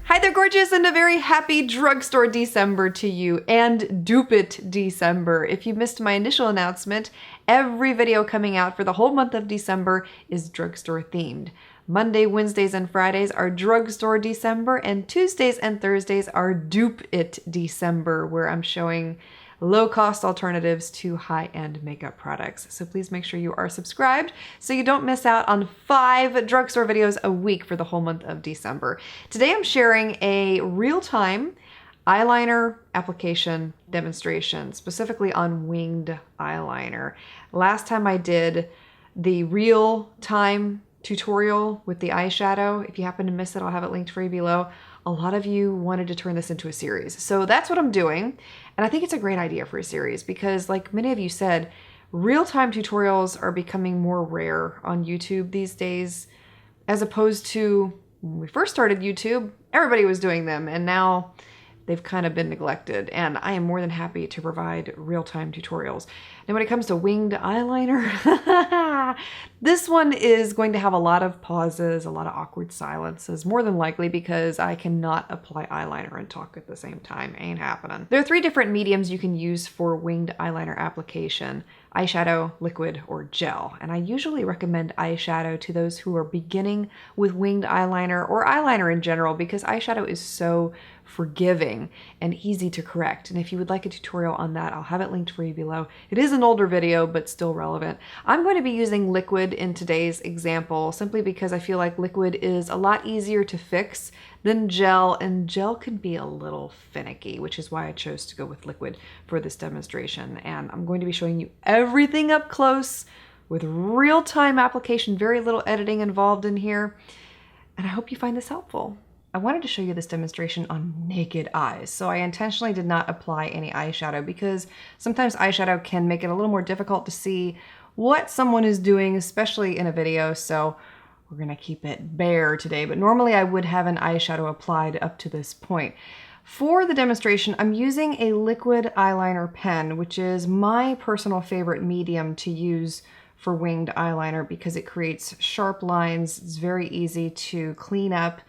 Hi there, gorgeous, and a very happy drugstore December to you, and dupe it December. If you missed my initial announcement, every video coming out for the whole month of December is drugstore themed. Monday, Wednesdays, and Fridays are drugstore December, and Tuesdays and Thursdays are dupe it December, where I'm showing low-cost alternatives to high-end makeup products. So please make sure you are subscribed so you don't miss out on 5 drugstore videos a week for the whole month of December. Today I'm sharing a real-time eyeliner application demonstration, specifically on winged eyeliner. Last time I did the real-time tutorial with the eyeshadow. If you happen to miss it, I'll have it linked for you below. A lot of you wanted to turn this into a series. So that's what I'm doing. And I think it's a great idea for a series because, like many of you said, real-time tutorials are becoming more rare on YouTube these days, as opposed to when we first started YouTube, everybody was doing them, and now they've kind of been neglected, and I am more than happy to provide real-time tutorials. And when it comes to winged eyeliner, this one is going to have a lot of pauses, a lot of awkward silences, more than likely because I cannot apply eyeliner and talk at the same time. Ain't happening. There are 3 different mediums you can use for winged eyeliner application: eyeshadow, liquid, or gel. And I usually recommend eyeshadow to those who are beginning with winged eyeliner or eyeliner in general because eyeshadow is so forgiving and easy to correct. And if you would like a tutorial on that, I'll have it linked for you below. It is an older video, but still relevant. I'm going to be using liquid in today's example simply because I feel like liquid is a lot easier to fix than gel, and gel can be a little finicky, which is why I chose to go with liquid for this demonstration. And I'm going to be showing you everything up close with real-time application, very little editing involved in here. And I hope you find this helpful. I wanted to show you this demonstration on naked eyes, so I intentionally did not apply any eyeshadow because sometimes eyeshadow can make it a little more difficult to see what someone is doing, especially in a video, so we're gonna keep it bare today, but normally I would have an eyeshadow applied up to this point. For the demonstration, I'm using a liquid eyeliner pen, which is my personal favorite medium to use for winged eyeliner because it creates sharp lines, it's very easy to clean up,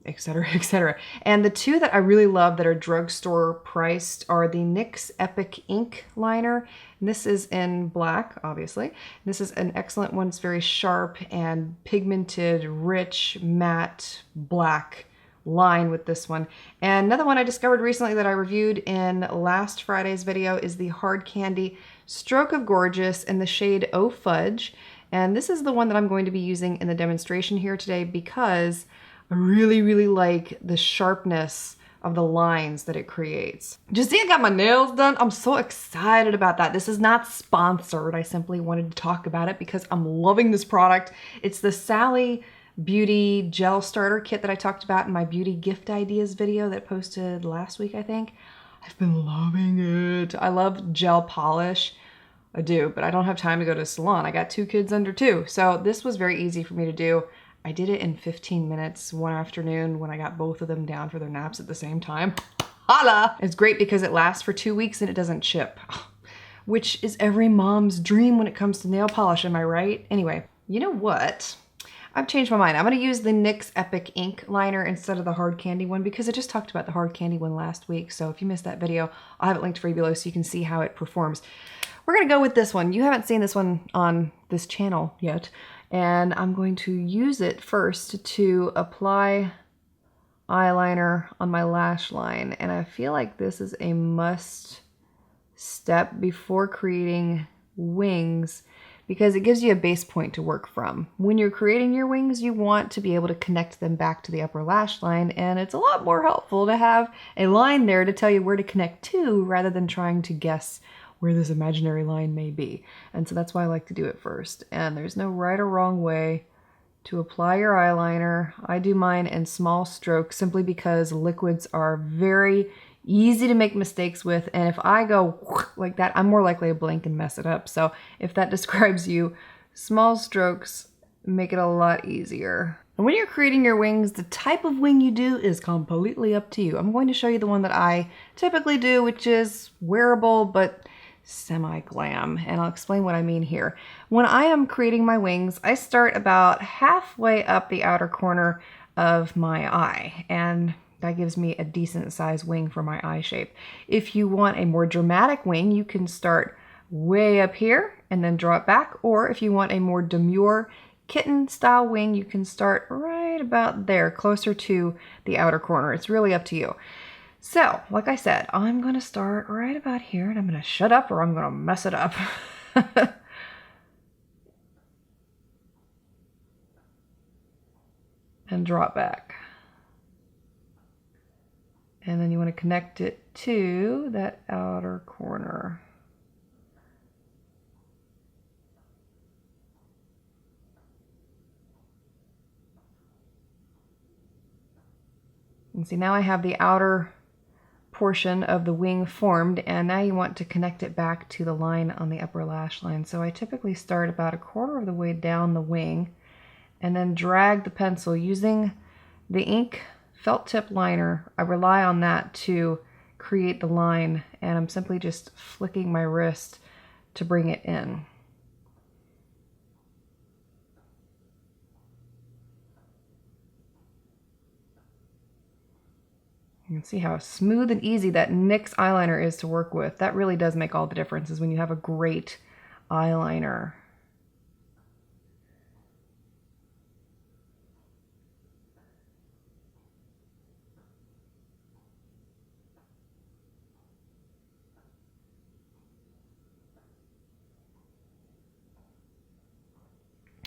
etc., etc. And the 2 that I really love that are drugstore priced are the NYX Epic Ink Liner. And this is in black, obviously. This is an excellent one. It's very sharp and pigmented, rich, matte, black line with this one. And another one I discovered recently that I reviewed in last Friday's video is the Hard Candy Stroke of Gorgeous in the shade Oh Fudge. And this is the one that I'm going to be using in the demonstration here today because I really, really like the sharpness of the lines that it creates. Just see, I got my nails done. I'm so excited about that. This is not sponsored. I simply wanted to talk about it because I'm loving this product. It's the Sally Beauty Gel Starter Kit that I talked about in my beauty gift ideas video that I posted last week, I think. I've been loving it. I love gel polish. I do, but I don't have time to go to a salon. I got 2 kids under 2. So this was very easy for me to do. I did it in 15 minutes one afternoon when I got both of them down for their naps at the same time. Holla! It's great because it lasts for 2 weeks and it doesn't chip, which is every mom's dream when it comes to nail polish, am I right? Anyway, you know what? I've changed my mind. I'm gonna use the NYX Epic Ink Liner instead of the Hard Candy one because I just talked about the Hard Candy one last week. So if you missed that video, I'll have it linked for you below so you can see how it performs. We're gonna go with this one. You haven't seen this one on this channel yet. And I'm going to use it first to apply eyeliner on my lash line. And I feel like this is a must step before creating wings because it gives you a base point to work from. When you're creating your wings, you want to be able to connect them back to the upper lash line, and it's a lot more helpful to have a line there to tell you where to connect to rather than trying to guess where this imaginary line may be. And so that's why I like to do it first. And there's no right or wrong way to apply your eyeliner. I do mine in small strokes simply because liquids are very easy to make mistakes with. And if I go like that, I'm more likely to blink and mess it up. So if that describes you, small strokes make it a lot easier. And when you're creating your wings, the type of wing you do is completely up to you. I'm going to show you the one that I typically do, which is wearable, but semi-glam, and I'll explain what I mean here. When I am creating my wings, I start about halfway up the outer corner of my eye, and that gives me a decent sized wing for my eye shape. If you want a more dramatic wing, you can start way up here and then draw it back, or if you want a more demure kitten style wing, you can start right about there, closer to the outer corner. It's really up to you. So, like I said, I'm going to start right about here, and I'm going to shut up or I'm going to mess it up. And draw it back. And then you want to connect it to that outer corner. And see, now I have the outer portion of the wing formed, and now you want to connect it back to the line on the upper lash line. So I typically start about a quarter of the way down the wing and then drag the pencil using the ink felt tip liner. I rely on that to create the line, and I'm simply just flicking my wrist to bring it in. You can see how smooth and easy that NYX eyeliner is to work with. That really does make all the differences when you have a great eyeliner.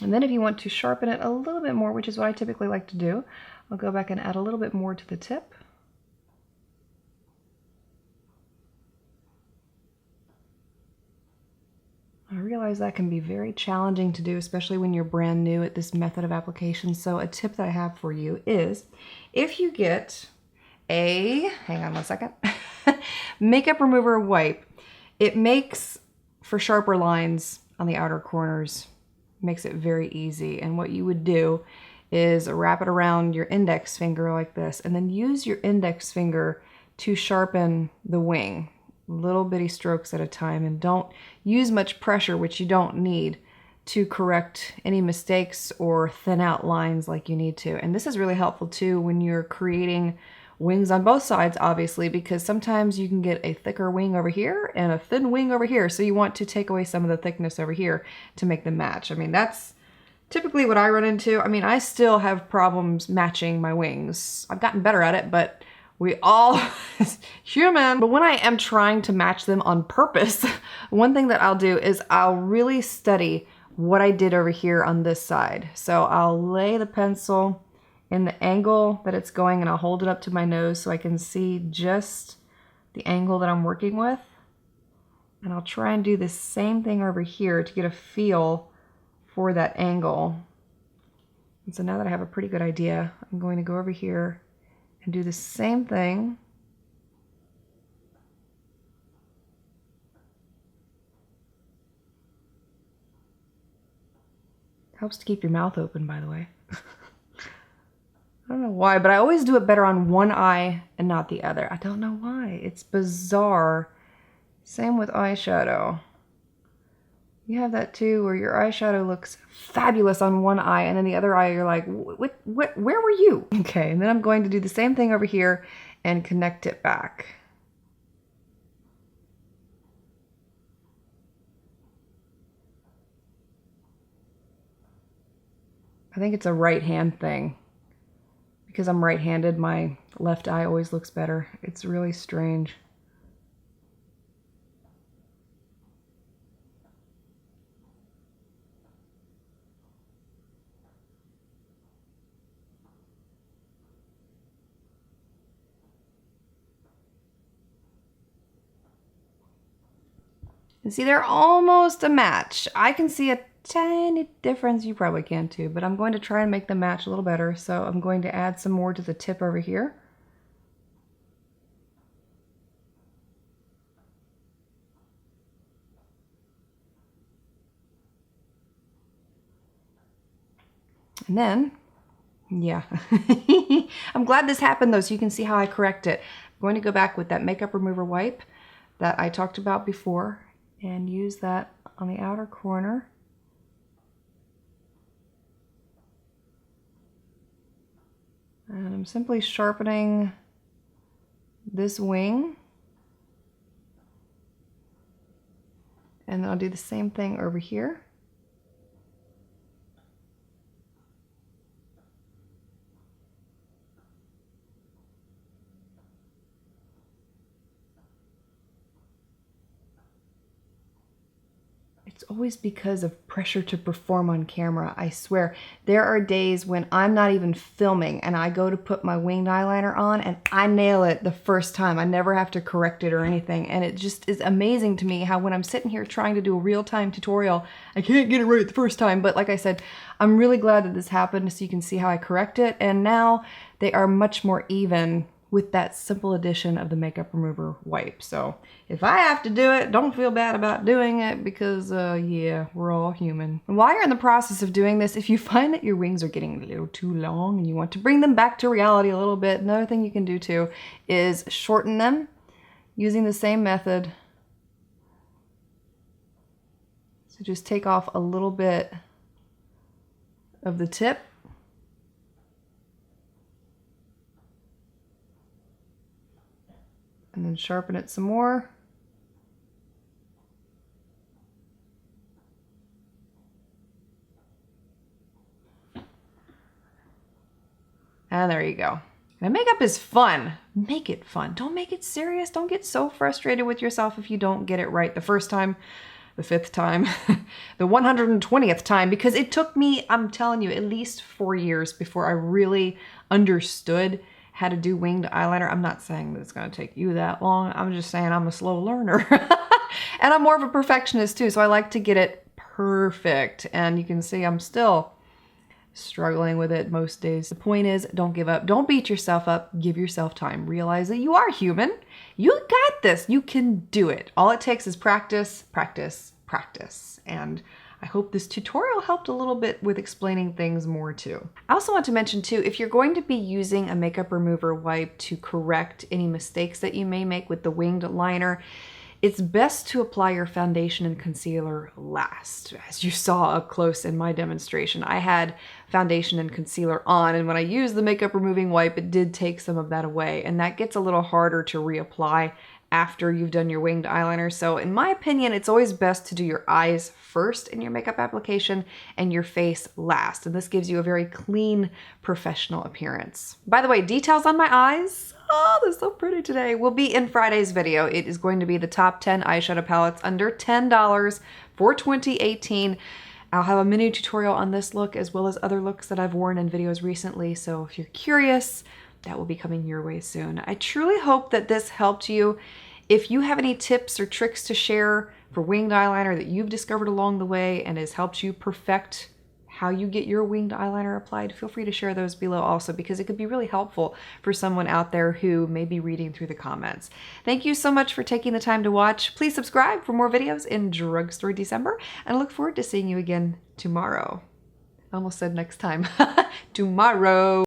And then if you want to sharpen it a little bit more, which is what I typically like to do, I'll go back and add a little bit more to the tip. I realize that can be very challenging to do, especially when you're brand new at this method of application. So a tip that I have for you is, if you get a, hang on one second, makeup remover wipe, it makes for sharper lines on the outer corners, makes it very easy. And what you would do is wrap it around your index finger like this, and then use your index finger to sharpen the wing. Little bitty strokes at a time, and don't use much pressure, which you don't need, to correct any mistakes or thin out lines like you need to. And this is really helpful too when you're creating wings on both sides, obviously, because sometimes you can get a thicker wing over here and a thin wing over here, so you want to take away some of the thickness over here to make them match. I mean, that's typically what I run into. I mean, I still have problems matching my wings. I've gotten better at it, but we all human. But when I am trying to match them on purpose, one thing that I'll do is I'll really study what I did over here on this side. So I'll lay the pencil in the angle that it's going, and I'll hold it up to my nose so I can see just the angle that I'm working with. And I'll try and do the same thing over here to get a feel for that angle. And so now that I have a pretty good idea, I'm going to go over here and do the same thing. Helps to keep your mouth open, by the way. I don't know why, but I always do it better on one eye and not the other. I don't know why. It's bizarre. Same with eyeshadow. You have that too, where your eyeshadow looks fabulous on one eye, and then the other eye you're like, where were you? Okay, and then I'm going to do the same thing over here and connect it back. I think it's a right hand thing. Because I'm right-handed, my left eye always looks better. It's really strange. And see, they're almost a match. I can see a tiny difference. You probably can too, but I'm going to try and make them match a little better. So I'm going to add some more to the tip over here. And then, yeah, I'm glad this happened though, so you can see how I correct it. I'm going to go back with that makeup remover wipe that I talked about before, and use that on the outer corner. And I'm simply sharpening this wing. And then I'll do the same thing over here. It's always because of pressure to perform on camera, I swear. There are days when I'm not even filming and I go to put my winged eyeliner on and I nail it the first time. I never have to correct it or anything. And it just is amazing to me how when I'm sitting here trying to do a real-time tutorial, I can't get it right the first time. But like I said, I'm really glad that this happened so you can see how I correct it. And now they are much more even with that simple addition of the makeup remover wipe. So if I have to do it, don't feel bad about doing it because yeah, we're all human. And while you're in the process of doing this, if you find that your wings are getting a little too long and you want to bring them back to reality a little bit, another thing you can do too is shorten them using the same method. So just take off a little bit of the tip. And then sharpen it some more. And there you go. And makeup is fun. Make it fun. Don't make it serious. Don't get so frustrated with yourself if you don't get it right the first time, the 5th time, the 120th time, because it took me, I'm telling you, at least 4 years before I really understood how to do winged eyeliner. I'm not saying that it's going to take you that long. I'm just saying I'm a slow learner. And I'm more of a perfectionist too, so I like to get it perfect. And you can see I'm still struggling with it most days. The point is, don't give up. Don't beat yourself up. Give yourself time. Realize that you are human. You got this. You can do it. All it takes is practice, practice, practice. And I hope this tutorial helped a little bit with explaining things more too. I also want to mention too, if you're going to be using a makeup remover wipe to correct any mistakes that you may make with the winged liner, it's best to apply your foundation and concealer last. As you saw up close in my demonstration, I had foundation and concealer on, and when I used the makeup removing wipe, it did take some of that away, and that gets a little harder to reapply after you've done your winged eyeliner. So in my opinion, it's always best to do your eyes first in your makeup application and your face last. And this gives you a very clean, professional appearance. By the way, details on my eyes, oh, they're so pretty today, will be in Friday's video. It is going to be the top 10 eyeshadow palettes under $10 for 2018. I'll have a mini tutorial on this look as well as other looks that I've worn in videos recently. So if you're curious, that will be coming your way soon. I truly hope that this helped you. If you have any tips or tricks to share for winged eyeliner that you've discovered along the way and has helped you perfect how you get your winged eyeliner applied, feel free to share those below also, because it could be really helpful for someone out there who may be reading through the comments. Thank you so much for taking the time to watch. Please subscribe for more videos in Drugstore December, and I look forward to seeing you again tomorrow. I almost said next time. Tomorrow.